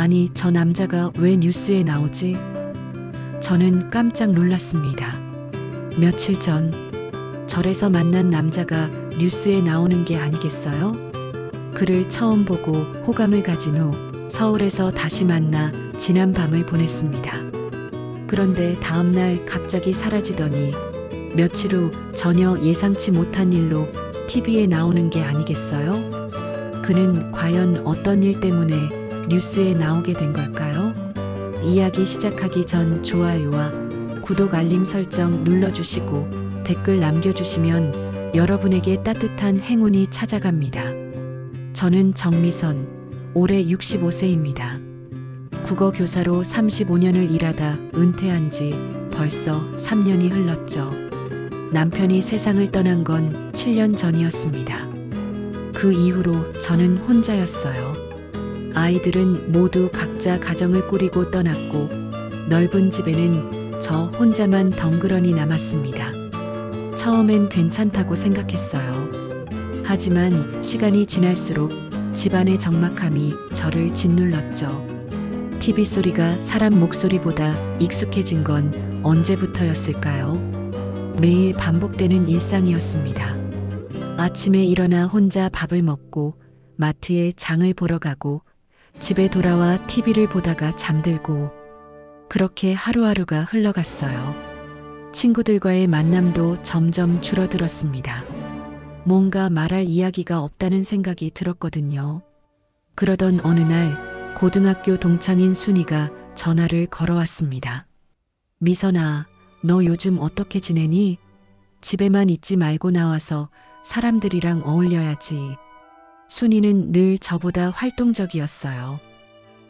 아니, 저 남자가 왜 뉴스에 나오지? 저는 깜짝 놀랐습니다. 며칠 전 절에서 만난 남자가 뉴스에 나오는 게 아니겠어요? 그를 처음 보고 호감을 가진 후 서울에서 다시 만나 지난 밤을 보냈습니다. 그런데 다음날 갑자기 사라지더니 며칠 후 전혀 예상치 못한 일로 TV에 나오는 게 아니겠어요? 그는 과연 어떤 일 때문에 뉴스에 나오게 된 걸까요? 이야기 시작하기 전 좋아요와 구독 알림 설정 눌러주시고 댓글 남겨주시면 여러분에게 따뜻한 행운이 찾아갑니다. 저는 정미선, 올해 65세입니다. 국어 교사로 35년을 일하다 은퇴한 지 벌써 3년이 흘렀죠. 남편이 세상을 떠난 건 7년 전이었습니다. 그 이후로 저는 혼자였어요. 아이들은 모두 각자 가정을 꾸리고 떠났고 넓은 집에는 저 혼자만 덩그러니 남았습니다. 처음엔 괜찮다고 생각했어요. 하지만 시간이 지날수록 집안의 적막함이 저를 짓눌렀죠. TV 소리가 사람 목소리보다 익숙해진 건 언제부터였을까요? 매일 반복되는 일상이었습니다. 아침에 일어나 혼자 밥을 먹고 마트에 장을 보러 가고 집에 돌아와 TV를 보다가 잠들고 그렇게 하루하루가 흘러갔어요. 친구들과의 만남도 점점 줄어들었습니다. 뭔가 말할 이야기가 없다는 생각이 들었거든요. 그러던 어느 날 고등학교 동창인 순이가 전화를 걸어왔습니다. 미선아, 너 요즘 어떻게 지내니? 집에만 있지 말고 나와서 사람들이랑 어울려야지. 순이는 늘 저보다 활동적이었어요.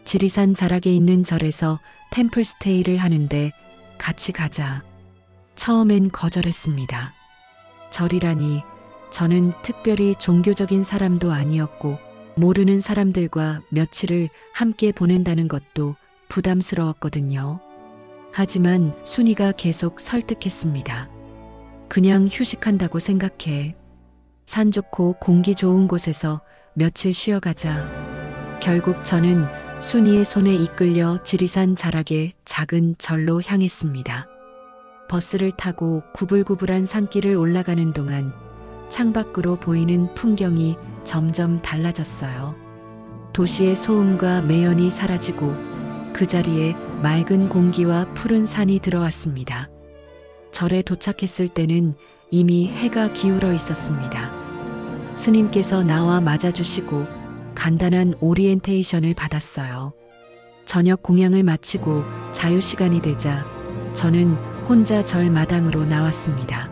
지리산 자락에 있는 절에서 템플스테이를 하는데 같이 가자. 처음엔 거절했습니다. 절이라니 저는 특별히 종교적인 사람도 아니었고 모르는 사람들과 며칠을 함께 보낸다는 것도 부담스러웠거든요. 하지만 순이가 계속 설득했습니다. 그냥 휴식한다고 생각해. 산 좋고 공기 좋은 곳에서 며칠 쉬어가자. 결국 저는 순이의 손에 이끌려 지리산 자락의 작은 절로 향했습니다. 버스를 타고 구불구불한 산길을 올라가는 동안 창밖으로 보이는 풍경이 점점 달라졌어요. 도시의 소음과 매연이 사라지고 그 자리에 맑은 공기와 푸른 산이 들어왔습니다. 절에 도착했을 때는 이미 해가 기울어 있었습니다. 스님께서 나와 맞아주시고 간단한 오리엔테이션을 받았어요. 저녁 공양을 마치고 자유시간이 되자 저는 혼자 절 마당으로 나왔습니다.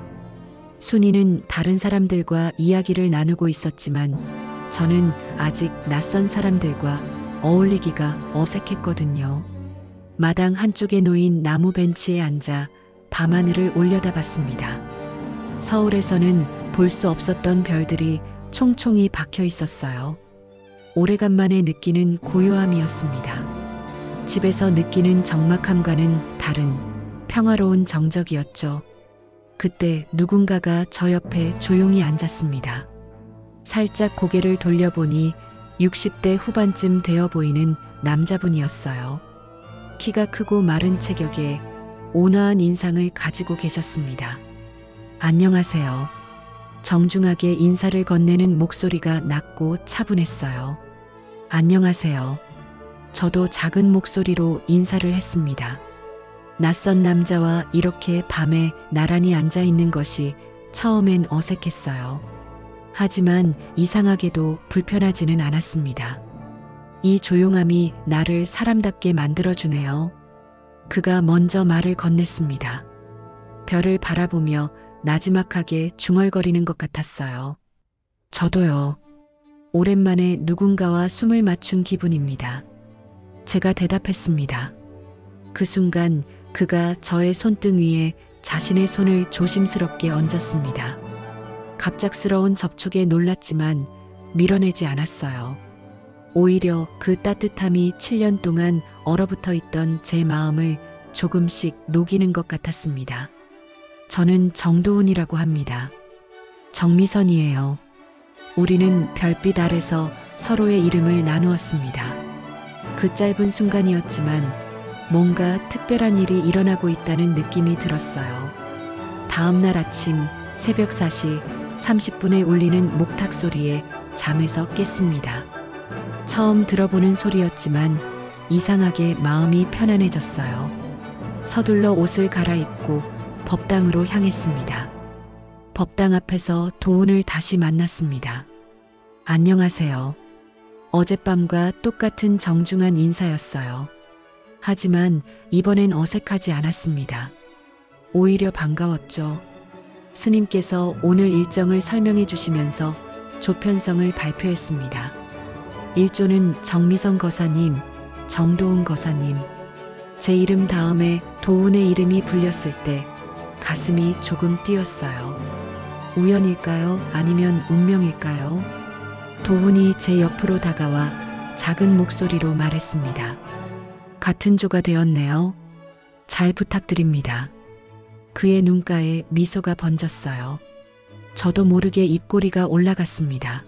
순이는 다른 사람들과 이야기를 나누고 있었지만 저는 아직 낯선 사람들과 어울리기가 어색했거든요. 마당 한쪽에 놓인 나무 벤치에 앉아 밤하늘을 올려다봤습니다. 서울에서는 볼 수 없었던 별들이 총총히 박혀 있었어요. 오래간만에 느끼는 고요함이었습니다. 집에서 느끼는 적막함과는 다른 평화로운 정적이었죠. 그때 누군가가 저 옆에 조용히 앉았습니다. 살짝 고개를 돌려보니 60대 후반쯤 되어 보이는 남자분이었어요. 키가 크고 마른 체격에 온화한 인상을 가지고 계셨습니다. 안녕하세요. 정중하게 인사를 건네는 목소리가 낮고 차분했어요. 안녕하세요. 저도 작은 목소리로 인사를 했습니다. 낯선 남자와 이렇게 밤에 나란히 앉아 있는 것이 처음엔 어색했어요. 하지만 이상하게도 불편하지는 않았습니다. 이 조용함이 나를 사람답게 만들어주네요. 그가 먼저 말을 건넸습니다. 별을 바라보며 나지막하게 중얼거리는 것 같았어요. 저도요. 오랜만에 누군가와 숨을 맞춘 기분입니다. 제가 대답했습니다. 그 순간 그가 저의 손등 위에 자신의 손을 조심스럽게 얹었습니다. 갑작스러운 접촉에 놀랐지만 밀어내지 않았어요. 오히려 그 따뜻함이 7년 동안 얼어붙어 있던 제 마음을 조금씩 녹이는 것 같았습니다. 저는 정도훈이라고 합니다. 정미선이에요. 우리는 별빛 아래서 서로의 이름을 나누었습니다. 그 짧은 순간이었지만 뭔가 특별한 일이 일어나고 있다는 느낌이 들었어요. 다음 날 아침 새벽 4시 30분에 울리는 목탁 소리에 잠에서 깼습니다. 처음 들어보는 소리였지만 이상하게 마음이 편안해졌어요. 서둘러 옷을 갈아입고 법당으로 향했습니다. 법당 앞에서 도훈을 다시 만났습니다. 안녕하세요. 어젯밤과 똑같은 정중한 인사였어요. 하지만 이번엔 어색하지 않았습니다. 오히려 반가웠죠. 스님께서 오늘 일정을 설명해 주시면서 조편성을 발표했습니다. 1조는 정미성 거사님, 정도훈 거사님. 제 이름 다음에 도훈의 이름이 불렸을 때 가슴이 조금 뛰었어요. 우연일까요? 아니면 운명일까요? 도훈이 제 옆으로 다가와 작은 목소리로 말했습니다. 같은 조가 되었네요. 잘 부탁드립니다. 그의 눈가에 미소가 번졌어요. 저도 모르게 입꼬리가 올라갔습니다.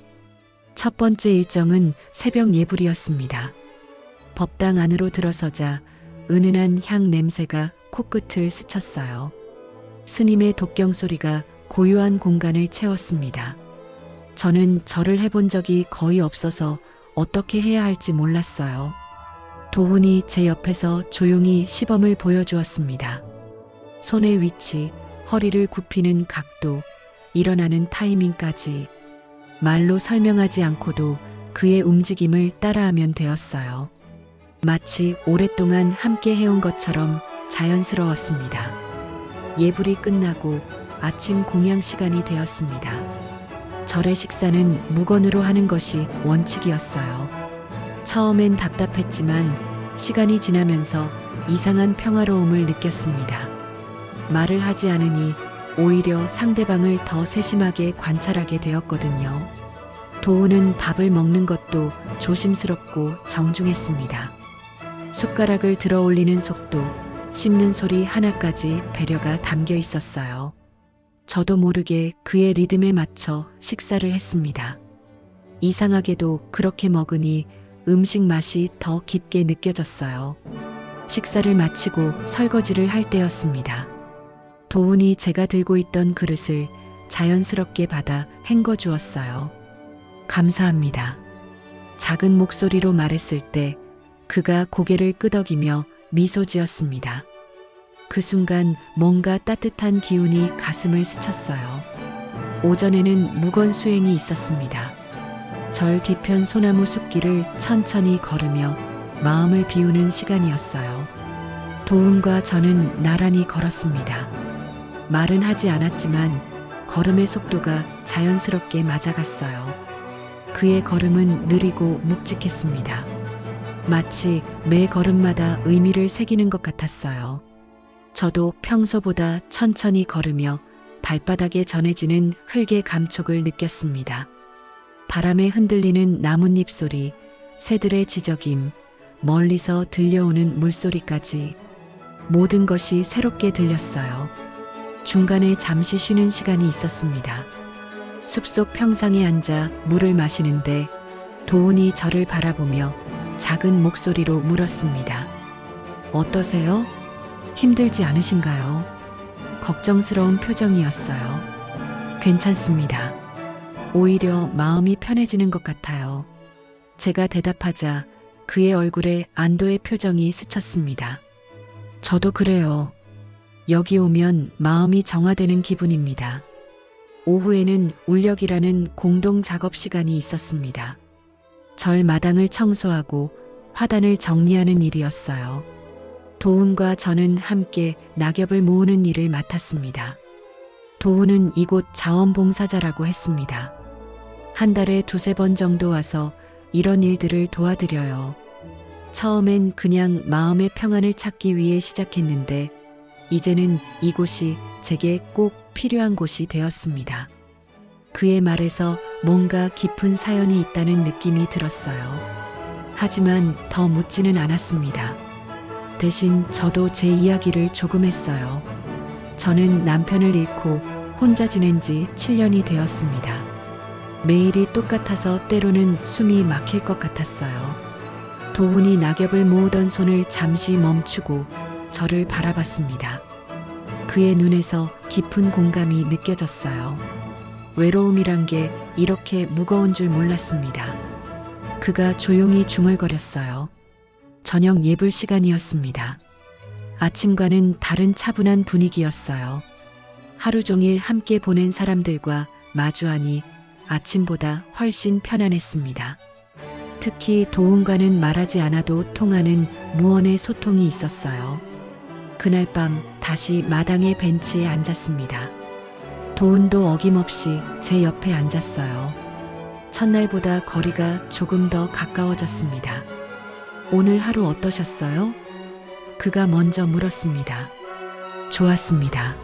첫 번째 일정은 새벽 예불이었습니다. 법당 안으로 들어서자 은은한 향 냄새가 코끝을 스쳤어요. 스님의 독경 소리가 고요한 공간을 채웠습니다. 저는 절을 해본 적이 거의 없어서 어떻게 해야 할지 몰랐어요. 도훈이 제 옆에서 조용히 시범을 보여주었습니다. 손의 위치, 허리를 굽히는 각도, 일어나는 타이밍까지 말로 설명하지 않고도 그의 움직임을 따라하면 되었어요. 마치 오랫동안 함께 해온 것처럼 자연스러웠습니다. 예불이 끝나고 아침 공양 시간이 되었습니다. 절의 식사는 무건으로 하는 것이 원칙이었어요. 처음엔 답답했지만 시간이 지나면서 이상한 평화로움을 느꼈습니다. 말을 하지 않으니 오히려 상대방을 더 세심하게 관찰하게 되었거든요. 도훈은 밥을 먹는 것도 조심스럽고 정중했습니다. 숟가락을 들어 올리는 속도, 씹는 소리 하나까지 배려가 담겨 있었어요. 저도 모르게 그의 리듬에 맞춰 식사를 했습니다. 이상하게도 그렇게 먹으니 음식 맛이 더 깊게 느껴졌어요. 식사를 마치고 설거지를 할 때였습니다. 도훈이 제가 들고 있던 그릇을 자연스럽게 받아 헹궈 주었어요. 감사합니다. 작은 목소리로 말했을 때 그가 고개를 끄덕이며 미소 지었습니다. 그 순간 뭔가 따뜻한 기운이 가슴을 스쳤어요. 오전에는 무건 수행이 있었습니다. 절 뒤편 소나무 숲길을 천천히 걸으며 마음을 비우는 시간이었어요. 도훈과 저는 나란히 걸었습니다. 말은 하지 않았지만 걸음의 속도가 자연스럽게 맞아갔어요. 그의 걸음은 느리고 묵직했습니다. 마치 매 걸음마다 의미를 새기는 것 같았어요. 저도 평소보다 천천히 걸으며 발바닥에 전해지는 흙의 감촉을 느꼈습니다. 바람에 흔들리는 나뭇잎 소리, 새들의 지저김, 멀리서 들려오는 물소리까지 모든 것이 새롭게 들렸어요. 중간에 잠시 쉬는 시간이 있었습니다. 숲속 평상에 앉아 물을 마시는데 도훈이 저를 바라보며 작은 목소리로 물었습니다. 어떠세요? 힘들지 않으신가요? 걱정스러운 표정이었어요. 괜찮습니다. 오히려 마음이 편해지는 것 같아요. 제가 대답하자 그의 얼굴에 안도의 표정이 스쳤습니다. 저도 그래요. 여기 오면 마음이 정화되는 기분입니다. 오후에는 울력이라는 공동 작업 시간이 있었습니다. 절 마당을 청소하고 화단을 정리하는 일이었어요. 도훈과 저는 함께 낙엽을 모으는 일을 맡았습니다. 도훈은 이곳 자원봉사자라고 했습니다. 한 달에 2~3번 정도 와서 이런 일들을 도와드려요. 처음엔 그냥 마음의 평안을 찾기 위해 시작했는데 이제는 이곳이 제게 꼭 필요한 곳이 되었습니다. 그의 말에서 뭔가 깊은 사연이 있다는 느낌이 들었어요. 하지만 더 묻지는 않았습니다. 대신 저도 제 이야기를 조금 했어요. 저는 남편을 잃고 혼자 지낸 지 7년이 되었습니다. 매일이 똑같아서 때로는 숨이 막힐 것 같았어요. 도훈이 낙엽을 모으던 손을 잠시 멈추고 저를 바라봤습니다. 그의 눈에서 깊은 공감이 느껴졌어요. 외로움이란 게 이렇게 무거운 줄 몰랐습니다. 그가 조용히 중얼거렸어요. 저녁 예불 시간이었습니다. 아침과는 다른 차분한 분위기였어요. 하루 종일 함께 보낸 사람들과 마주하니 아침보다 훨씬 편안했습니다. 특히 도훈과는 말하지 않아도 통하는 무언의 소통이 있었어요. 그날 밤 다시 마당의 벤치에 앉았습니다. 도훈도 어김없이 제 옆에 앉았어요. 첫날보다 거리가 조금 더 가까워졌습니다. 오늘 하루 어떠셨어요? 그가 먼저 물었습니다. 좋았습니다.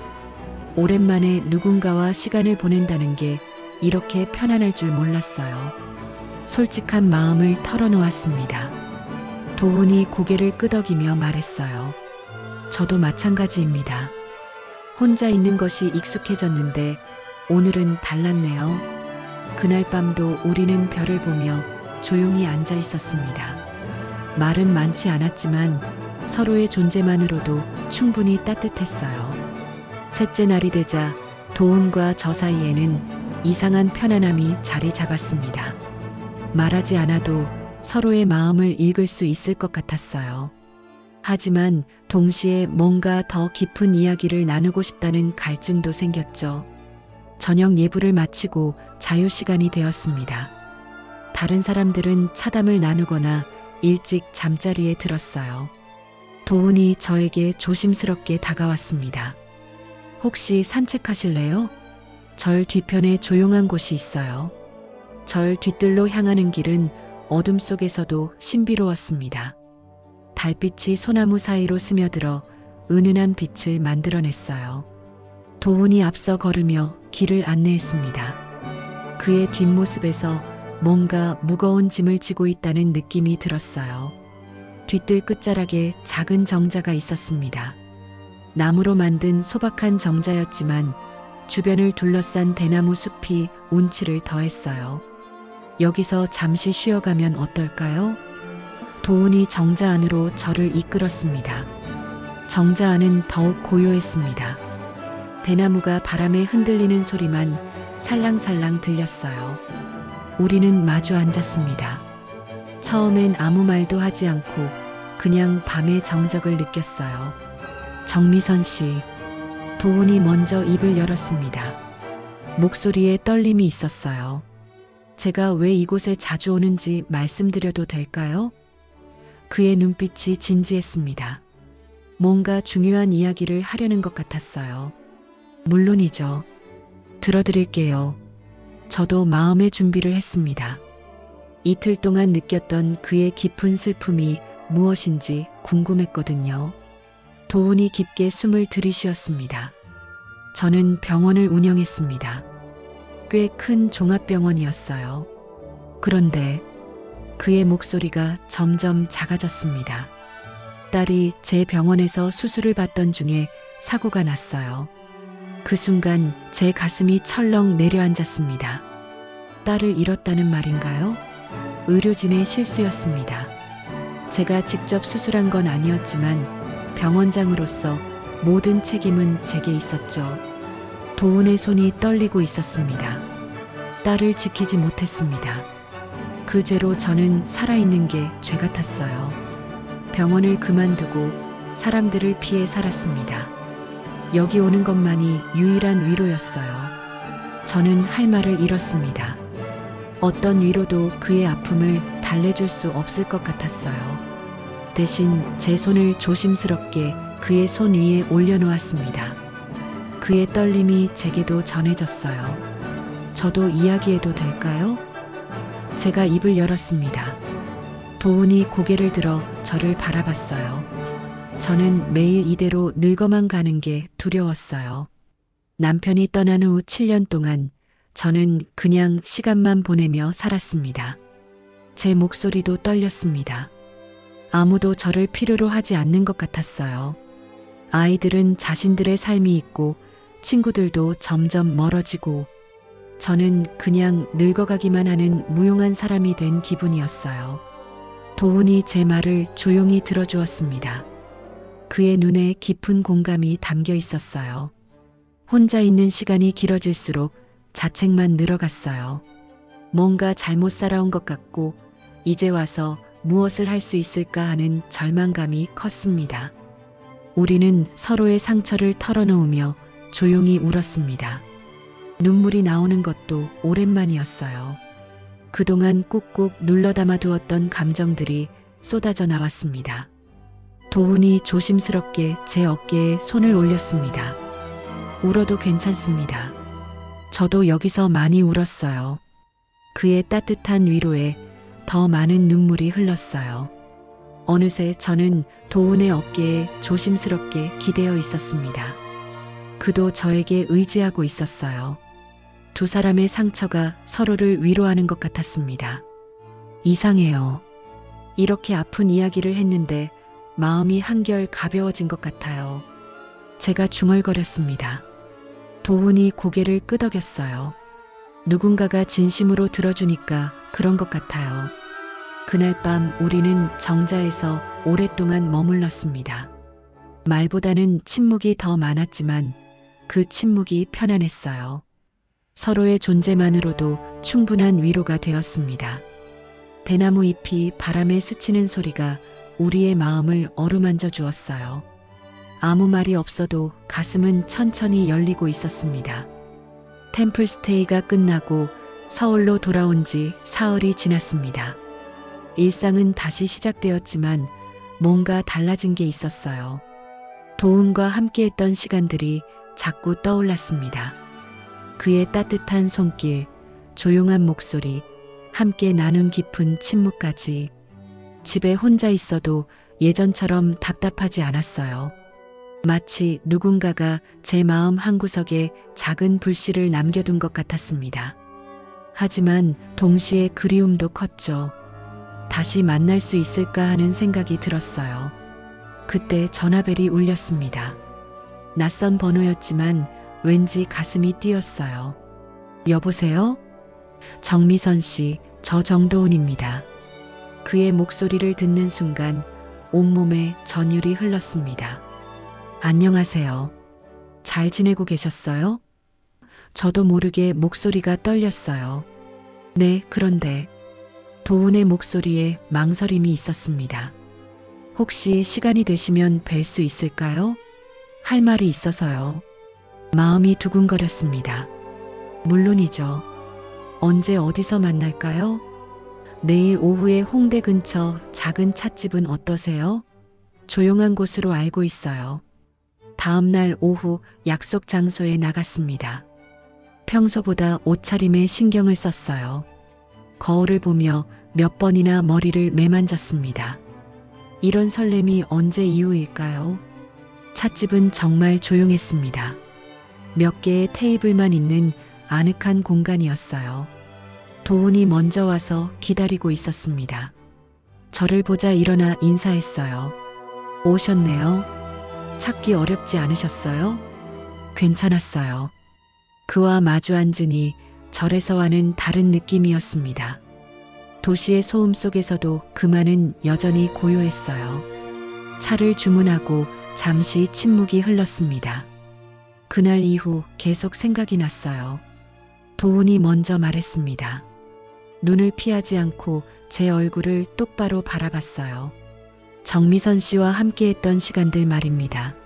오랜만에 누군가와 시간을 보낸다는 게 이렇게 편안할 줄 몰랐어요. 솔직한 마음을 털어놓았습니다. 도훈이 고개를 끄덕이며 말했어요. 저도 마찬가지입니다. 혼자 있는 것이 익숙해졌는데 오늘은 달랐네요. 그날 밤도 우리는 별을 보며 조용히 앉아 있었습니다. 말은 많지 않았지만 서로의 존재만으로도 충분히 따뜻했어요. 셋째 날이 되자 도훈과 저 사이에는 이상한 편안함이 자리 잡았습니다. 말하지 않아도 서로의 마음을 읽을 수 있을 것 같았어요. 하지만 동시에 뭔가 더 깊은 이야기를 나누고 싶다는 갈증도 생겼죠. 저녁 예불을 마치고 자유시간이 되었습니다. 다른 사람들은 차담을 나누거나 일찍 잠자리에 들었어요. 도훈이 저에게 조심스럽게 다가왔습니다. 혹시 산책하실래요? 절 뒤편에 조용한 곳이 있어요. 절 뒤뜰로 향하는 길은 어둠 속에서도 신비로웠습니다. 달빛이 소나무 사이로 스며들어 은은한 빛을 만들어냈어요. 도훈이 앞서 걸으며 길을 안내했습니다. 그의 뒷모습에서 뭔가 무거운 짐을 지고 있다는 느낌이 들었어요. 뒤뜰 끝자락에 작은 정자가 있었습니다. 나무로 만든 소박한 정자였지만 주변을 둘러싼 대나무 숲이 운치를 더했어요. 여기서 잠시 쉬어가면 어떨까요? 도훈이 정자 안으로 저를 이끌었습니다. 정자 안은 더욱 고요했습니다. 대나무가 바람에 흔들리는 소리만 살랑살랑 들렸어요. 우리는 마주 앉았습니다. 처음엔 아무 말도 하지 않고 그냥 밤의 정적을 느꼈어요. 정미선 씨, 도훈이 먼저 입을 열었습니다. 목소리에 떨림이 있었어요. 제가 왜 이곳에 자주 오는지 말씀드려도 될까요? 그의 눈빛이 진지했습니다. 뭔가 중요한 이야기를 하려는 것 같았어요. 물론이죠. 들어드릴게요. 저도 마음의 준비를 했습니다. 이틀 동안 느꼈던 그의 깊은 슬픔이 무엇인지 궁금했거든요. 도훈이 깊게 숨을 들이쉬었습니다. 저는 병원을 운영했습니다. 꽤 큰 종합병원이었어요. 그런데 그의 목소리가 점점 작아졌습니다. 딸이 제 병원에서 수술을 받던 중에 사고가 났어요. 그 순간 제 가슴이 철렁 내려앉았습니다. 딸을 잃었다는 말인가요? 의료진의 실수였습니다. 제가 직접 수술한 건 아니었지만 병원장으로서 모든 책임은 제게 있었죠. 도훈의 손이 떨리고 있었습니다. 딸을 지키지 못했습니다. 그 죄로 저는 살아있는 게 죄 같았어요. 병원을 그만두고 사람들을 피해 살았습니다. 여기 오는 것만이 유일한 위로였어요. 저는 할 말을 잃었습니다. 어떤 위로도 그의 아픔을 달래줄 수 없을 것 같았어요. 대신 제 손을 조심스럽게 그의 손 위에 올려놓았습니다. 그의 떨림이 제게도 전해졌어요. 저도 이야기해도 될까요? 제가 입을 열었습니다. 도훈이 고개를 들어 저를 바라봤어요. 저는 매일 이대로 늙어만 가는 게 두려웠어요. 남편이 떠난 후 7년 동안 저는 그냥 시간만 보내며 살았습니다. 제 목소리도 떨렸습니다. 아무도 저를 필요로 하지 않는 것 같았어요. 아이들은 자신들의 삶이 있고 친구들도 점점 멀어지고 저는 그냥 늙어가기만 하는 무용한 사람이 된 기분이었어요. 도훈이 제 말을 조용히 들어주었습니다. 그의 눈에 깊은 공감이 담겨 있었어요. 혼자 있는 시간이 길어질수록 자책만 늘어갔어요. 뭔가 잘못 살아온 것 같고 이제 와서 무엇을 할 수 있을까 하는 절망감이 컸습니다. 우리는 서로의 상처를 털어놓으며 조용히 울었습니다. 눈물이 나오는 것도 오랜만이었어요. 그동안 꾹꾹 눌러담아 두었던 감정들이 쏟아져 나왔습니다. 도훈이 조심스럽게 제 어깨에 손을 올렸습니다. 울어도 괜찮습니다. 저도 여기서 많이 울었어요. 그의 따뜻한 위로에 더 많은 눈물이 흘렀어요. 어느새 저는 도훈의 어깨에 조심스럽게 기대어 있었습니다. 그도 저에게 의지하고 있었어요. 두 사람의 상처가 서로를 위로하는 것 같았습니다. 이상해요. 이렇게 아픈 이야기를 했는데 마음이 한결 가벼워진 것 같아요. 제가 중얼거렸습니다. 도훈이 고개를 끄덕였어요. 누군가가 진심으로 들어주니까 그런 것 같아요. 그날 밤 우리는 정자에서 오랫동안 머물렀습니다. 말보다는 침묵이 더 많았지만 그 침묵이 편안했어요. 서로의 존재만으로도 충분한 위로가 되었습니다. 대나무 잎이 바람에 스치는 소리가 우리의 마음을 어루만져 주었어요. 아무 말이 없어도 가슴은 천천히 열리고 있었습니다. 템플스테이가 끝나고 서울로 돌아온 지 사흘이 지났습니다. 일상은 다시 시작되었지만 뭔가 달라진 게 있었어요. 도훈과 함께했던 시간들이 자꾸 떠올랐습니다. 그의 따뜻한 손길, 조용한 목소리, 함께 나눈 깊은 침묵까지. 집에 혼자 있어도 예전처럼 답답하지 않았어요. 마치 누군가가 제 마음 한구석에 작은 불씨를 남겨둔 것 같았습니다. 하지만 동시에 그리움도 컸죠. 다시 만날 수 있을까 하는 생각이 들었어요. 그때 전화벨이 울렸습니다. 낯선 번호였지만 왠지 가슴이 뛰었어요. 여보세요? 정미선 씨, 저 정도훈입니다. 그의 목소리를 듣는 순간 온몸에 전율이 흘렀습니다. 안녕하세요. 잘 지내고 계셨어요? 저도 모르게 목소리가 떨렸어요. 네, 그런데 도훈의 목소리에 망설임이 있었습니다. 혹시 시간이 되시면 뵐 수 있을까요? 할 말이 있어서요. 마음이 두근거렸습니다. 물론이죠. 언제 어디서 만날까요? 내일 오후에 홍대 근처 작은 찻집은 어떠세요? 조용한 곳으로 알고 있어요. 다음 날 오후 약속 장소에 나갔습니다. 평소보다 옷차림에 신경을 썼어요. 거울을 보며 몇 번이나 머리를 매만졌습니다. 이런 설렘이 언제 이후일까요? 찻집은 정말 조용했습니다. 몇 개의 테이블만 있는 아늑한 공간이었어요. 도훈이 먼저 와서 기다리고 있었습니다. 저를 보자 일어나 인사했어요. 오셨네요. 찾기 어렵지 않으셨어요? 괜찮았어요. 그와 마주 앉으니 절에서와는 다른 느낌이었습니다. 도시의 소음 속에서도 그만은 여전히 고요했어요. 차를 주문하고 잠시 침묵이 흘렀습니다. 그날 이후 계속 생각이 났어요. 도훈이 먼저 말했습니다. 눈을 피하지 않고 제 얼굴을 똑바로 바라봤어요. 정미선 씨와 함께했던 시간들 말입니다.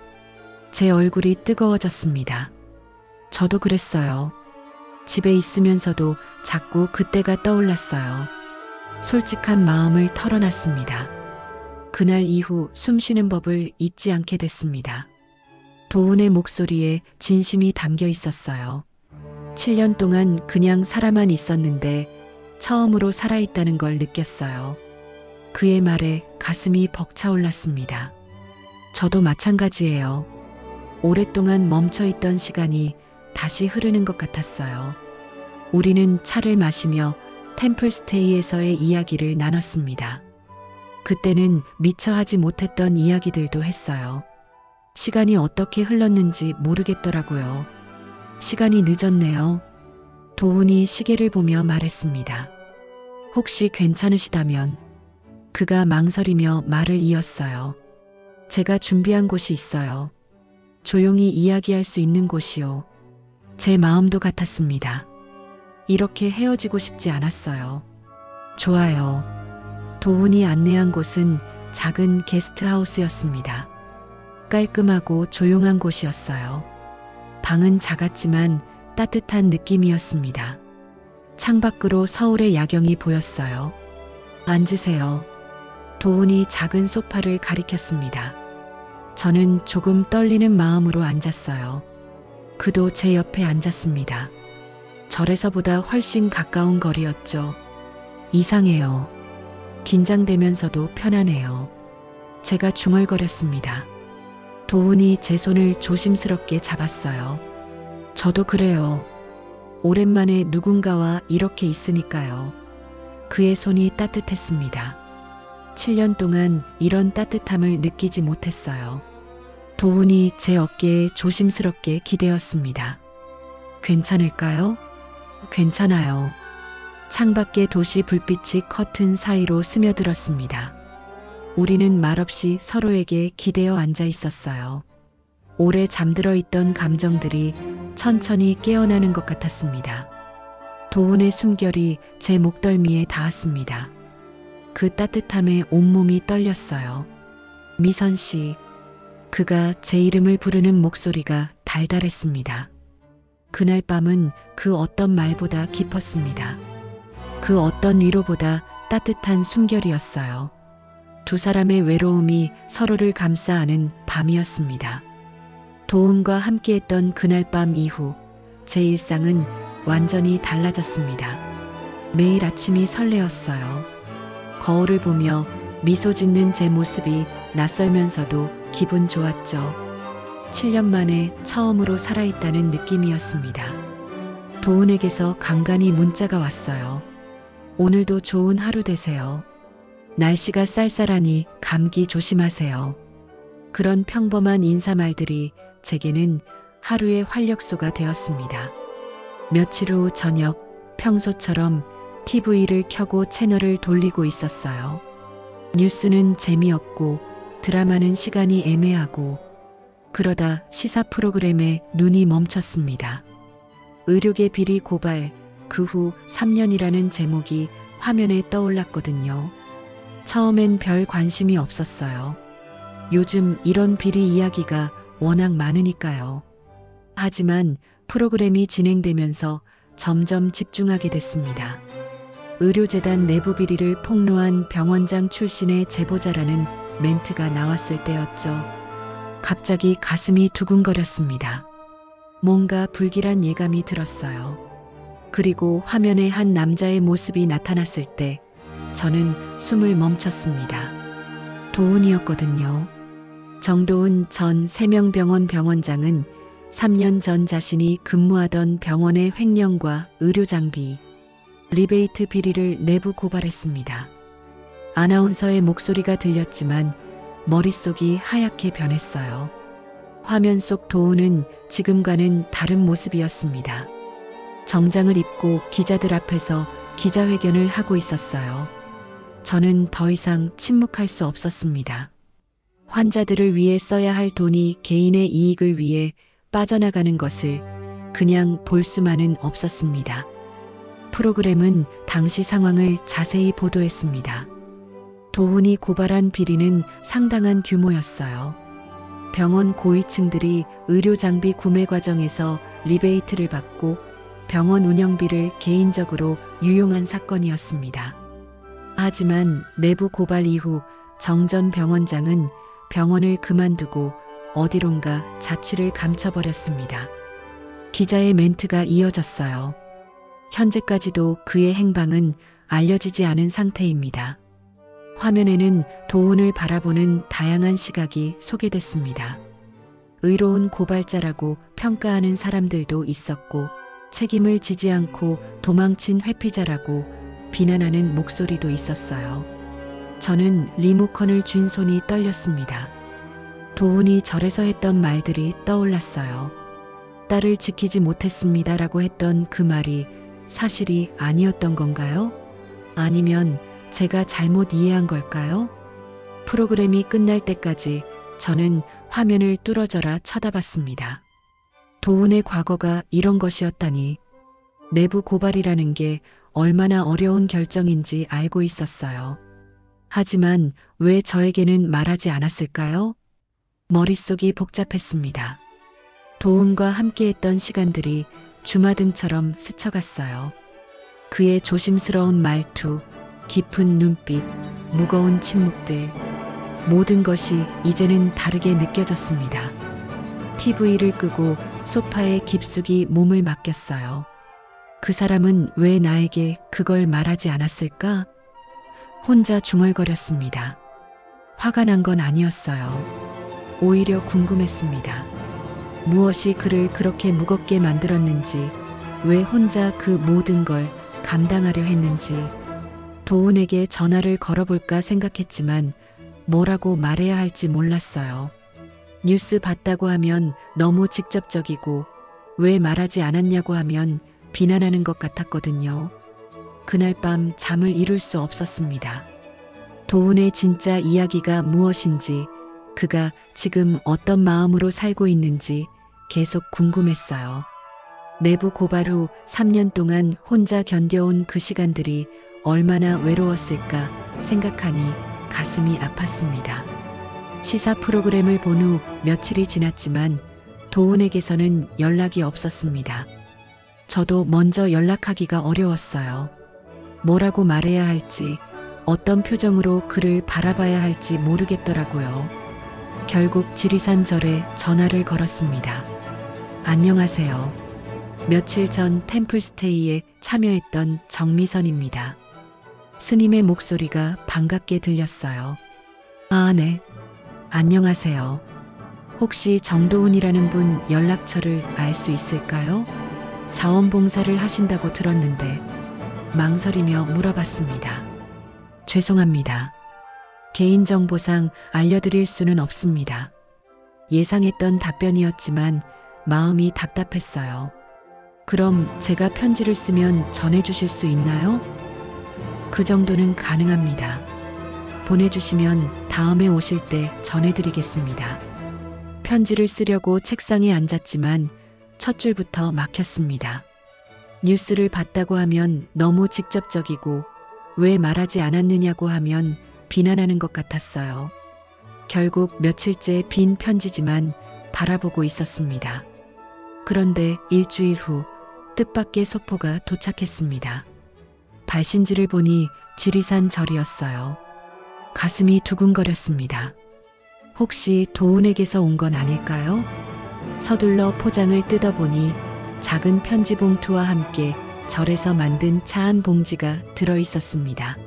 제 얼굴이 뜨거워졌습니다. 저도 그랬어요. 집에 있으면서도 자꾸 그때가 떠올랐어요. 솔직한 마음을 털어놨습니다. 그날 이후 숨쉬는 법을 잊지 않게 됐습니다. 도훈의 목소리에 진심이 담겨 있었어요. 7년 동안 그냥 살아만 있었는데 처음으로 살아있다는 걸 느꼈어요. 그의 말에 가슴이 벅차올랐습니다. 저도 마찬가지예요. 오랫동안 멈춰있던 시간이 다시 흐르는 것 같았어요. 우리는 차를 마시며 템플스테이에서의 이야기를 나눴습니다. 그때는 미처 하지 못했던 이야기들도 했어요. 시간이 어떻게 흘렀는지 모르겠더라고요. 시간이 늦었네요. 도훈이 시계를 보며 말했습니다. 혹시 괜찮으시다면. 그가 망설이며 말을 이었어요. 제가 준비한 곳이 있어요. 조용히 이야기할 수 있는 곳이요. 제 마음도 같았습니다. 이렇게 헤어지고 싶지 않았어요. 좋아요. 도훈이 안내한 곳은 작은 게스트하우스였습니다. 깔끔하고 조용한 곳이었어요. 방은 작았지만 따뜻한 느낌이었습니다. 창밖으로 서울의 야경이 보였어요. 앉으세요. 도훈이 작은 소파를 가리켰습니다. 저는 조금 떨리는 마음으로 앉았어요. 그도 제 옆에 앉았습니다. 절에서보다 훨씬 가까운 거리였죠. 이상해요. 긴장되면서도 편안해요. 제가 중얼거렸습니다. 도훈이 제 손을 조심스럽게 잡았어요. 저도 그래요. 오랜만에 누군가와 이렇게 있으니까요. 그의 손이 따뜻했습니다. 7년 동안 이런 따뜻함을 느끼지 못했어요. 도훈이 제 어깨에 조심스럽게 기대었습니다. 괜찮을까요? 괜찮아요. 창밖의 도시 불빛이 커튼 사이로 스며들었습니다. 우리는 말없이 서로에게 기대어 앉아 있었어요. 오래 잠들어 있던 감정들이 천천히 깨어나는 것 같았습니다. 도훈의 숨결이 제 목덜미에 닿았습니다. 그 따뜻함에 온몸이 떨렸어요. 미선 씨. 그가 제 이름을 부르는 목소리가 달달했습니다. 그날 밤은 그 어떤 말보다 깊었습니다. 그 어떤 위로보다 따뜻한 숨결이었어요. 두 사람의 외로움이 서로를 감싸 안은 밤이었습니다. 도훈과 함께했던 그날 밤 이후 제 일상은 완전히 달라졌습니다. 매일 아침이 설레었어요. 거울을 보며 미소 짓는 제 모습이 낯설면서도 기분 좋았죠. 7년 만에 처음으로 살아있다는 느낌이었습니다. 도훈에게서 간간히 문자가 왔어요. 오늘도 좋은 하루 되세요. 날씨가 쌀쌀하니 감기 조심하세요. 그런 평범한 인사말들이 제게는 하루의 활력소가 되었습니다. 며칠 후 저녁, 평소처럼 TV를 켜고 채널을 돌리고 있었어요. 뉴스는 재미없고 드라마는 시간이 애매하고 그러다 시사 프로그램에 눈이 멈췄습니다. 의료계 비리 고발, 그 후 3년이라는 제목이 화면에 떠올랐거든요. 처음엔 별 관심이 없었어요. 요즘 이런 비리 이야기가 워낙 많으니까요. 하지만 프로그램이 진행되면서 점점 집중하게 됐습니다. 의료재단 내부 비리를 폭로한 병원장 출신의 제보자라는 멘트가 나왔을 때였죠. 갑자기 가슴이 두근거렸습니다. 뭔가 불길한 예감이 들었어요. 그리고 화면에 한 남자의 모습이 나타났을 때 저는 숨을 멈췄습니다. 도훈이었거든요. 정도훈 전 세명병원 병원장은 3년 전 자신이 근무하던 병원의 횡령과 의료장비, 리베이트 비리를 내부 고발했습니다. 아나운서의 목소리가 들렸지만 머릿속이 하얗게 변했어요. 화면 속 도훈은 지금과는 다른 모습이었습니다. 정장을 입고 기자들 앞에서 기자회견을 하고 있었어요. 저는 더 이상 침묵할 수 없었습니다. 환자들을 위해 써야 할 돈이 개인의 이익을 위해 빠져나가는 것을 그냥 볼 수만은 없었습니다. 프로그램은 당시 상황을 자세히 보도했습니다. 도훈이 고발한 비리는 상당한 규모였어요. 병원 고위층들이 의료장비 구매 과정에서 리베이트를 받고 병원 운영비를 개인적으로 유용한 사건이었습니다. 하지만 내부 고발 이후 정 전 병원장은 병원을 그만두고 어디론가 자취를 감춰버렸습니다. 기자의 멘트가 이어졌어요. 현재까지도 그의 행방은 알려지지 않은 상태입니다. 화면에는 도훈을 바라보는 다양한 시각이 소개됐습니다. 의로운 고발자라고 평가하는 사람들도 있었고, 책임을 지지 않고 도망친 회피자라고 비난하는 목소리도 있었어요. 저는 리모컨을 쥔 손이 떨렸습니다. 도훈이 절에서 했던 말들이 떠올랐어요. 딸을 지키지 못했습니다라고 했던 그 말이 사실이 아니었던 건가요? 아니면 제가 잘못 이해한 걸까요? 프로그램이 끝날 때까지 저는 화면을 뚫어져라 쳐다봤습니다. 도훈의 과거가 이런 것이었다니. 내부 고발이라는 게 얼마나 어려운 결정인지 알고 있었어요. 하지만 왜 저에게는 말하지 않았을까요? 머릿속이 복잡했습니다. 도훈과 함께했던 시간들이 주마등처럼 스쳐갔어요. 그의 조심스러운 말투, 깊은 눈빛, 무거운 침묵들, 모든 것이 이제는 다르게 느껴졌습니다. TV를 끄고 소파에 깊숙이 몸을 맡겼어요. 그 사람은 왜 나에게 그걸 말하지 않았을까? 혼자 중얼거렸습니다. 화가 난 건 아니었어요. 오히려 궁금했습니다. 무엇이 그를 그렇게 무겁게 만들었는지, 왜 혼자 그 모든 걸 감당하려 했는지. 도훈에게 전화를 걸어볼까 생각했지만 뭐라고 말해야 할지 몰랐어요. 뉴스 봤다고 하면 너무 직접적이고 왜 말하지 않았냐고 하면 비난하는 것 같았거든요. 그날 밤 잠을 이룰 수 없었습니다. 도훈의 진짜 이야기가 무엇인지, 그가 지금 어떤 마음으로 살고 있는지 계속 궁금했어요. 내부 고발 후 3년 동안 혼자 견뎌온 그 시간들이 얼마나 외로웠을까 생각하니 가슴이 아팠습니다. 시사 프로그램을 본 후 며칠이 지났지만 도훈에게서는 연락이 없었습니다. 저도 먼저 연락하기가 어려웠어요. 뭐라고 말해야 할지, 어떤 표정으로 그를 바라봐야 할지 모르겠더라고요. 결국 지리산 절에 전화를 걸었습니다. 안녕하세요. 며칠 전 템플스테이에 참여했던 정미선입니다. 스님의 목소리가 반갑게 들렸어요. 아, 네. 안녕하세요. 혹시 정도훈이라는 분 연락처를 알 수 있을까요? 자원봉사를 하신다고 들었는데 망설이며 물어봤습니다. 죄송합니다. 개인정보상 알려드릴 수는 없습니다. 예상했던 답변이었지만 마음이 답답했어요. 그럼 제가 편지를 쓰면 전해주실 수 있나요? 그 정도는 가능합니다. 보내주시면 다음에 오실 때 전해드리겠습니다. 편지를 쓰려고 책상에 앉았지만 첫 줄부터 막혔습니다. 뉴스를 봤다고 하면 너무 직접적이고 왜 말하지 않았느냐고 하면 비난하는 것 같았어요. 결국 며칠째 빈 편지지만 바라보고 있었습니다. 그런데 일주일 후 뜻밖의 소포가 도착했습니다. 발신지를 보니 지리산 절이었어요. 가슴이 두근거렸습니다. 혹시 도훈에게서 온 건 아닐까요? 서둘러 포장을 뜯어보니 작은 편지 봉투와 함께 절에서 만든 차 한 봉지가 들어있었습니다.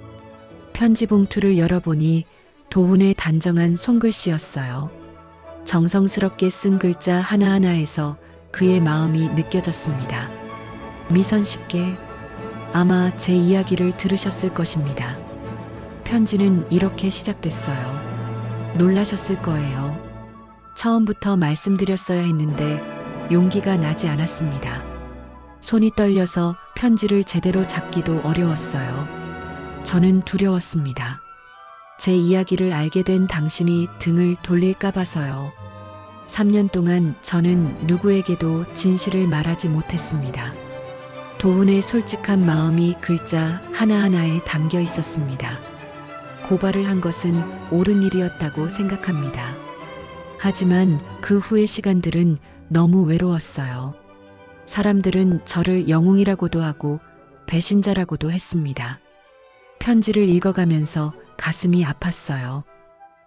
편지 봉투를 열어보니 도훈의 단정한 손글씨였어요. 정성스럽게 쓴 글자 하나하나에서 그의 마음이 느껴졌습니다. 미선 씨께 아마 제 이야기를 들으셨을 것입니다. 편지는 이렇게 시작됐어요. 놀라셨을 거예요. 처음부터 말씀드렸어야 했는데 용기가 나지 않았습니다. 손이 떨려서 편지를 제대로 잡기도 어려웠어요. 저는 두려웠습니다. 제 이야기를 알게 된 당신이 등을 돌릴까 봐서요. 3년 동안 저는 누구에게도 진실을 말하지 못했습니다. 도훈의 솔직한 마음이 글자 하나하나에 담겨 있었습니다. 고발을 한 것은 옳은 일이었다고 생각합니다. 하지만 그 후의 시간들은 너무 외로웠어요. 사람들은 저를 영웅이라고도 하고 배신자라고도 했습니다. 편지를 읽어가면서 가슴이 아팠어요.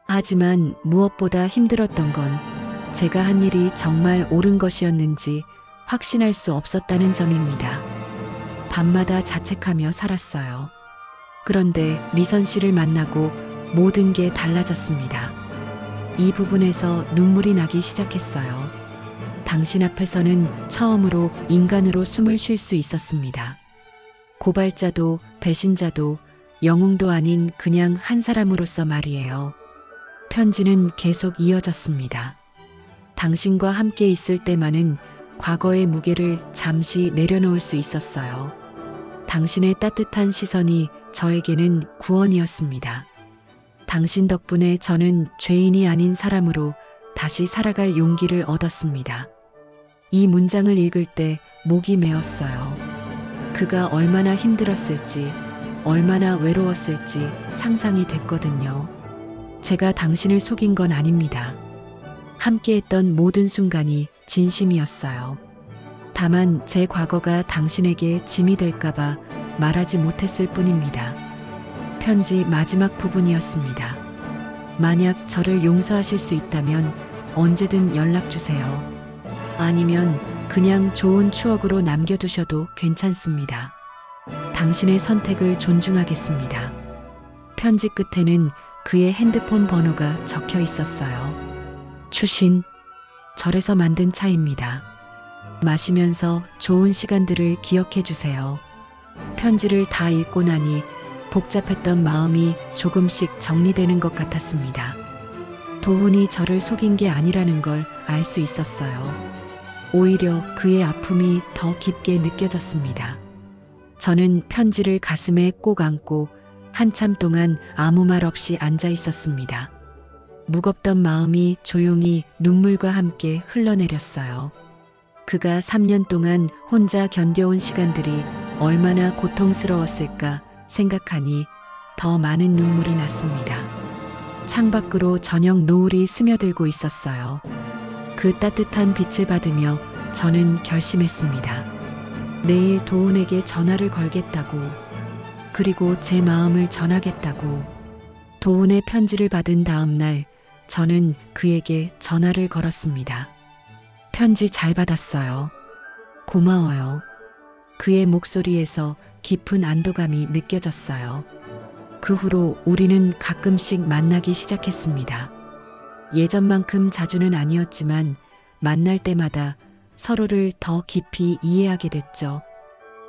하지만 무엇보다 힘들었던 건 제가 한 일이 정말 옳은 것이었는지 확신할 수 없었다는 점입니다. 밤마다 자책하며 살았어요. 그런데 미선 씨를 만나고 모든 게 달라졌습니다. 이 부분에서 눈물이 나기 시작했어요. 당신 앞에서는 처음으로 인간으로 숨을 쉴 수 있었습니다. 고발자도 배신자도 영웅도 아닌 그냥 한 사람으로서 말이에요. 편지는 계속 이어졌습니다. 당신과 함께 있을 때만은 과거의 무게를 잠시 내려놓을 수 있었어요. 당신의 따뜻한 시선이 저에게는 구원이었습니다. 당신 덕분에 저는 죄인이 아닌 사람으로 다시 살아갈 용기를 얻었습니다. 이 문장을 읽을 때 목이 메었어요. 그가 얼마나 힘들었을지, 얼마나 외로웠을지 상상이 됐거든요. 제가 당신을 속인 건 아닙니다. 함께했던 모든 순간이 진심이었어요. 다만 제 과거가 당신에게 짐이 될까봐 말하지 못했을 뿐입니다. 편지 마지막 부분이었습니다. 만약 저를 용서하실 수 있다면 언제든 연락 주세요. 아니면 그냥 좋은 추억으로 남겨두셔도 괜찮습니다. 당신의 선택을 존중하겠습니다. 편지 끝에는 그의 핸드폰 번호가 적혀 있었어요. 추신, 절에서 만든 차입니다. 마시면서 좋은 시간들을 기억해 주세요. 편지를 다 읽고 나니 복잡했던 마음이 조금씩 정리되는 것 같았습니다. 도훈이 저를 속인 게 아니라는 걸 알 수 있었어요. 오히려 그의 아픔이 더 깊게 느껴졌습니다. 저는 편지를 가슴에 꼭 안고 한참 동안 아무 말 없이 앉아 있었습니다. 무겁던 마음이 조용히 눈물과 함께 흘러내렸어요. 그가 3년 동안 혼자 견뎌온 시간들이 얼마나 고통스러웠을까 생각하니 더 많은 눈물이 났습니다. 창밖으로 저녁 노을이 스며들고 있었어요. 그 따뜻한 빛을 받으며 저는 결심했습니다. 내일 도훈에게 전화를 걸겠다고, 그리고 제 마음을 전하겠다고. 도훈의 편지를 받은 다음 날 저는 그에게 전화를 걸었습니다. 편지 잘 받았어요. 고마워요. 그의 목소리에서 깊은 안도감이 느껴졌어요. 그 후로 우리는 가끔씩 만나기 시작했습니다. 예전만큼 자주는 아니었지만 만날 때마다 서로를 더 깊이 이해하게 됐죠.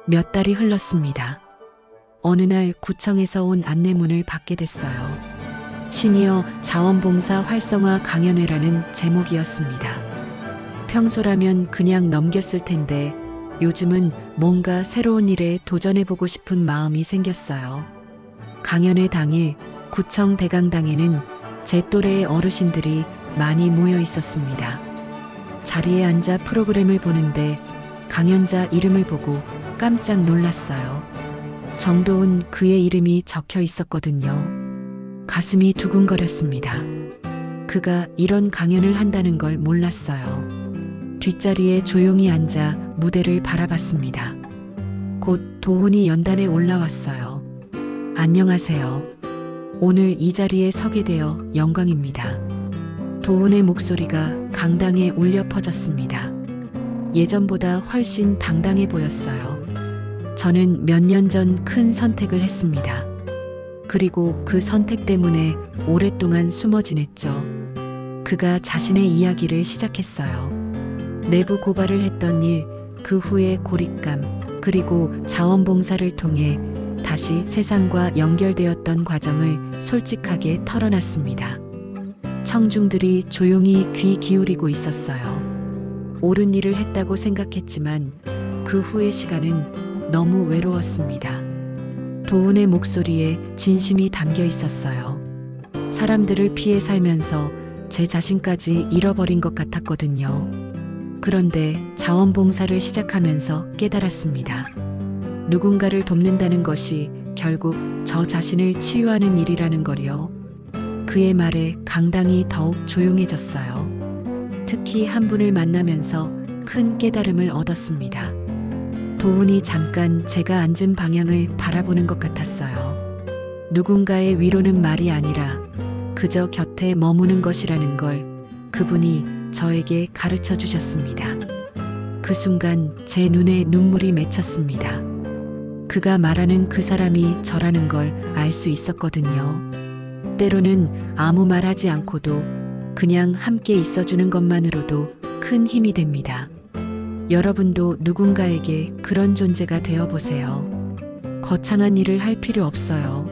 몇 달이 흘렀습니다. 어느 날 구청에서 온 안내문을 받게 됐어요. 시니어 자원봉사 활성화 강연회라는 제목이었습니다. 평소라면 그냥 넘겼을 텐데 요즘은 뭔가 새로운 일에 도전해보고 싶은 마음이 생겼어요. 강연회 당일 구청 대강당에는 제 또래의 어르신들이 많이 모여 있었습니다. 자리에 앉아 프로그램을 보는데 강연자 이름을 보고 깜짝 놀랐어요. 정도훈, 그의 이름이 적혀 있었거든요. 가슴이 두근거렸습니다. 그가 이런 강연을 한다는 걸 몰랐어요. 뒷자리에 조용히 앉아 무대를 바라봤습니다. 곧 도훈이 연단에 올라왔어요. 안녕하세요. 오늘 이 자리에 서게 되어 영광입니다. 도훈의 목소리가 강당에 울려 퍼졌습니다. 예전보다 훨씬 당당해 보였어요. 저는 몇 년 전 큰 선택을 했습니다. 그리고 그 선택 때문에 오랫동안 숨어 지냈죠. 그가 자신의 이야기를 시작했어요. 내부 고발을 했던 일, 그 후의 고립감, 그리고 자원봉사를 통해 다시 세상과 연결되었던 과정을 솔직하게 털어놨습니다. 청중들이 조용히 귀 기울이고 있었어요. 옳은 일을 했다고 생각했지만 그 후의 시간은 너무 외로웠습니다. 도훈의 목소리에 진심이 담겨 있었어요. 사람들을 피해 살면서 제 자신까지 잃어버린 것 같았거든요. 그런데 자원봉사를 시작하면서 깨달았습니다. 누군가를 돕는다는 것이 결국 저 자신을 치유하는 일이라는 걸요. 그의 말에 강당이 더욱 조용해졌어요. 특히 한 분을 만나면서 큰 깨달음을 얻었습니다. 도훈이 잠깐 제가 앉은 방향을 바라보는 것 같았어요. 누군가의 위로는 말이 아니라 그저 곁에 머무는 것이라는 걸 그분이 저에게 가르쳐 주셨습니다. 그 순간 제 눈에 눈물이 맺혔습니다. 그가 말하는 그 사람이 저라는 걸 알 수 있었거든요. 때로는 아무 말 하지 않고도 그냥 함께 있어주는 것만으로도 큰 힘이 됩니다. 여러분도 누군가에게 그런 존재가 되어보세요. 거창한 일을 할 필요 없어요.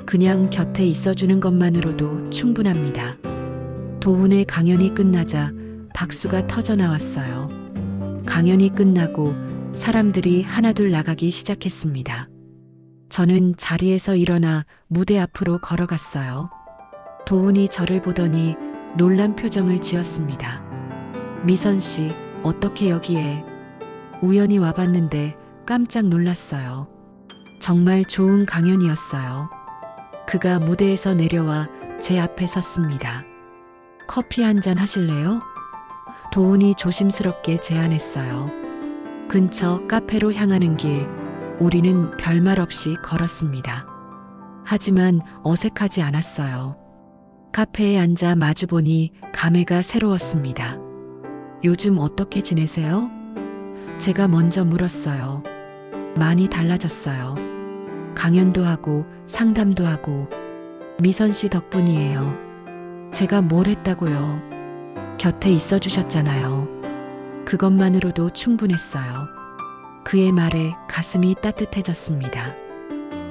그냥 곁에 있어주는 것만으로도 충분합니다. 도훈의 강연이 끝나자 박수가 터져 나왔어요. 강연이 끝나고 사람들이 하나둘 나가기 시작했습니다. 저는 자리에서 일어나 무대 앞으로 걸어갔어요. 도훈이 저를 보더니 놀란 표정을 지었습니다. 미선 씨, 어떻게 여기에? 우연히 와봤는데 깜짝 놀랐어요. 정말 좋은 강연이었어요. 그가 무대에서 내려와 제 앞에 섰습니다. 커피 한 잔 하실래요? 도훈이 조심스럽게 제안했어요. 근처 카페로 향하는 길, 우리는 별말 없이 걸었습니다. 하지만 어색하지 않았어요. 카페에 앉아 마주보니 감회가 새로웠습니다. 요즘 어떻게 지내세요? 제가 먼저 물었어요. 많이 달라졌어요. 강연도 하고 상담도 하고 미선 씨 덕분이에요. 제가 뭘 했다고요? 곁에 있어 주셨잖아요. 그것만으로도 충분했어요. 그의 말에 가슴이 따뜻해졌습니다.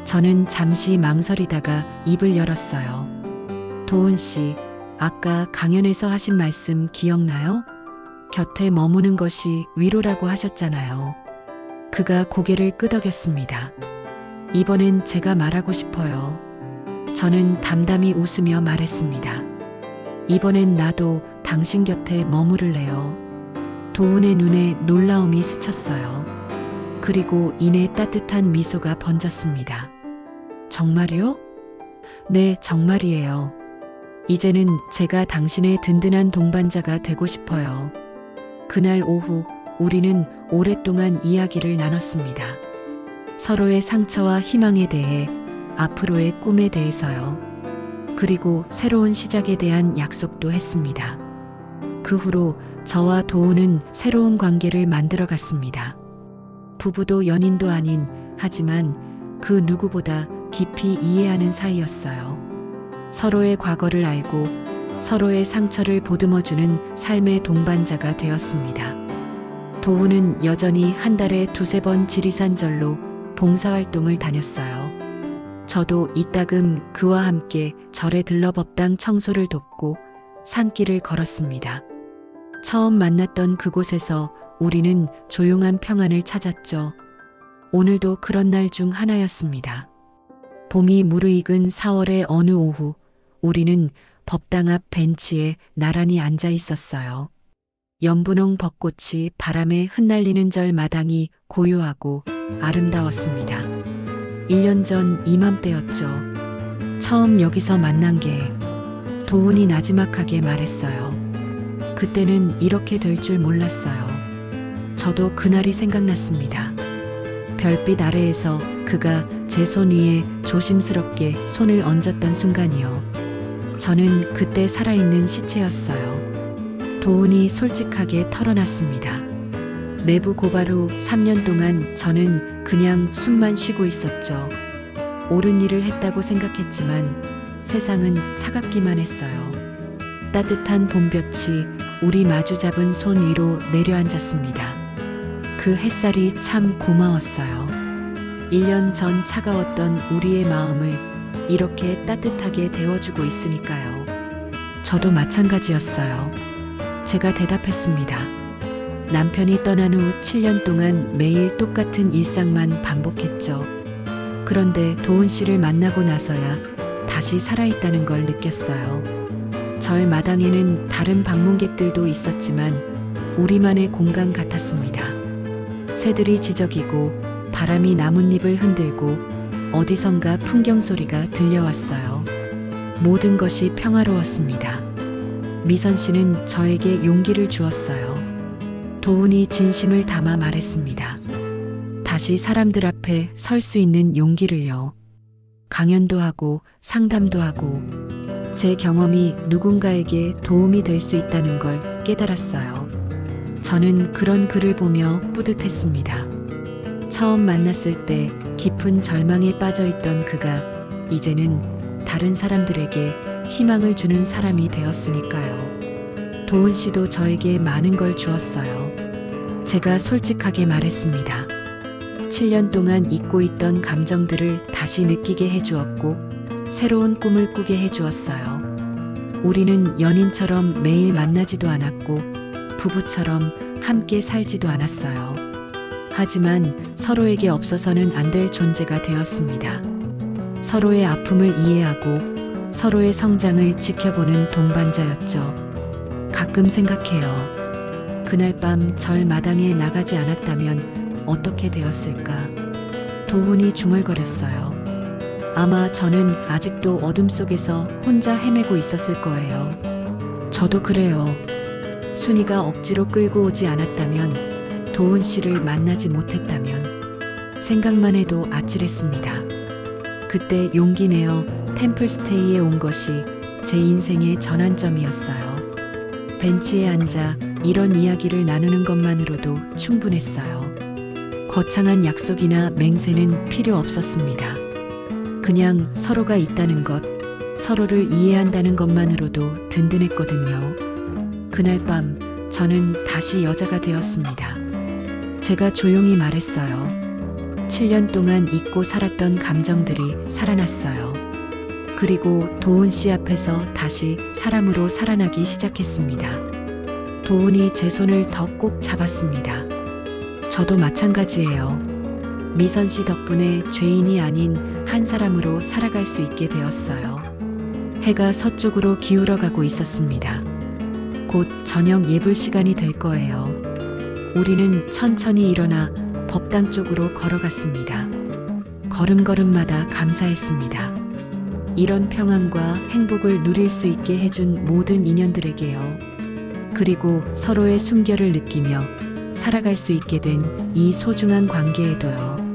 저는 잠시 망설이다가 입을 열었어요. 도훈 씨, 아까 강연에서 하신 말씀 기억나요? 곁에 머무는 것이 위로라고 하셨잖아요. 그가 고개를 끄덕였습니다. 이번엔 제가 말하고 싶어요. 저는 담담히 웃으며 말했습니다. 이번엔 나도 당신 곁에 머무를래요. 도훈의 눈에 놀라움이 스쳤어요. 그리고 이내 따뜻한 미소가 번졌습니다. 정말이요? 네, 정말이에요. 이제는 제가 당신의 든든한 동반자가 되고 싶어요. 그날 오후 우리는 오랫동안 이야기를 나눴습니다. 서로의 상처와 희망에 대해, 앞으로의 꿈에 대해서요. 그리고 새로운 시작에 대한 약속도 했습니다. 그 후로 저와 도훈은 새로운 관계를 만들어갔습니다. 부부도 연인도 아닌, 하지만 그 누구보다 깊이 이해하는 사이였어요. 서로의 과거를 알고 서로의 상처를 보듬어주는 삶의 동반자가 되었습니다. 도훈은 여전히 한 달에 2~3번 지리산절로 봉사활동을 다녔어요. 저도 이따금 그와 함께 절에 들러 법당 청소를 돕고 산길을 걸었습니다. 처음 만났던 그곳에서 우리는 조용한 평안을 찾았죠. 오늘도 그런 날 중 하나였습니다. 봄이 무르익은 4월의 어느 오후, 우리는 법당 앞 벤치에 나란히 앉아 있었어요. 연분홍 벚꽃이 바람에 흩날리는 절 마당이 고요하고 아름다웠습니다. 1년 전 이맘때였죠. 처음 여기서 만난 게, 도훈이 나지막하게 말했어요. 그때는 이렇게 될 줄 몰랐어요. 저도 그날이 생각났습니다. 별빛 아래에서 그가 제 손 위에 조심스럽게 손을 얹었던 순간이요. 저는 그때 살아있는 시체였어요. 도훈이 솔직하게 털어놨습니다. 내부 고발 후 3년 동안 저는 그냥 숨만 쉬고 있었죠. 옳은 일을 했다고 생각했지만 세상은 차갑기만 했어요. 따뜻한 봄볕이 우리 마주 잡은 손 위로 내려앉았습니다. 그 햇살이 참 고마웠어요. 1년 전 차가웠던 우리의 마음을 이렇게 따뜻하게 데워주고 있으니까요. 저도 마찬가지였어요. 제가 대답했습니다. 남편이 떠난 후 7년 동안 매일 똑같은 일상만 반복했죠. 그런데 도훈 씨를 만나고 나서야 다시 살아있다는 걸 느꼈어요. 절 마당에는 다른 방문객들도 있었지만 우리만의 공간 같았습니다. 새들이 지저귀고 바람이 나뭇잎을 흔들고 어디선가 풍경 소리가 들려왔어요. 모든 것이 평화로웠습니다. 미선 씨는 저에게 용기를 주었어요. 도훈이 진심을 담아 말했습니다. 다시 사람들 앞에 설 수 있는 용기를요. 강연도 하고 상담도 하고 제 경험이 누군가에게 도움이 될 수 있다는 걸 깨달았어요. 저는 그런 글을 보며 뿌듯했습니다. 처음 만났을 때 깊은 절망에 빠져있던 그가 이제는 다른 사람들에게 희망을 주는 사람이 되었으니까요. 도훈 씨도 저에게 많은 걸 주었어요. 제가 솔직하게 말했습니다. 7년 동안 잊고 있던 감정들을 다시 느끼게 해주었고 새로운 꿈을 꾸게 해주었어요. 우리는 연인처럼 매일 만나지도 않았고 부부처럼 함께 살지도 않았어요. 하지만 서로에게 없어서는 안 될 존재가 되었습니다. 서로의 아픔을 이해하고 서로의 성장을 지켜보는 동반자였죠. 가끔 생각해요. 그날 밤 절 마당에 나가지 않았다면 어떻게 되었을까? 도훈이 중얼거렸어요. 아마 저는 아직도 어둠 속에서 혼자 헤매고 있었을 거예요. 저도 그래요. 순이가 억지로 끌고 오지 않았다면, 도훈 씨를 만나지 못했다면, 생각만 해도 아찔했습니다. 그때 용기 내어 템플스테이에 온 것이 제 인생의 전환점이었어요. 벤치에 앉아 이런 이야기를 나누는 것만으로도 충분했어요. 거창한 약속이나 맹세는 필요 없었습니다. 그냥 서로가 있다는 것, 서로를 이해한다는 것만으로도 든든했거든요. 그날 밤 저는 다시 여자가 되었습니다. 제가 조용히 말했어요. 7년 동안 잊고 살았던 감정들이 살아났어요. 그리고 도훈 씨 앞에서 다시 사람으로 살아나기 시작했습니다. 도훈이 제 손을 더 꼭 잡았습니다. 저도 마찬가지예요. 미선 씨 덕분에 죄인이 아닌 한 사람으로 살아갈 수 있게 되었어요. 해가 서쪽으로 기울어가고 있었습니다. 곧 저녁 예불 시간이 될 거예요. 우리는 천천히 일어나 법당 쪽으로 걸어갔습니다. 걸음걸음마다 감사했습니다. 이런 평안과 행복을 누릴 수 있게 해준 모든 인연들에게요. 그리고 서로의 숨결을 느끼며 살아갈 수 있게 된 이 소중한 관계에도요.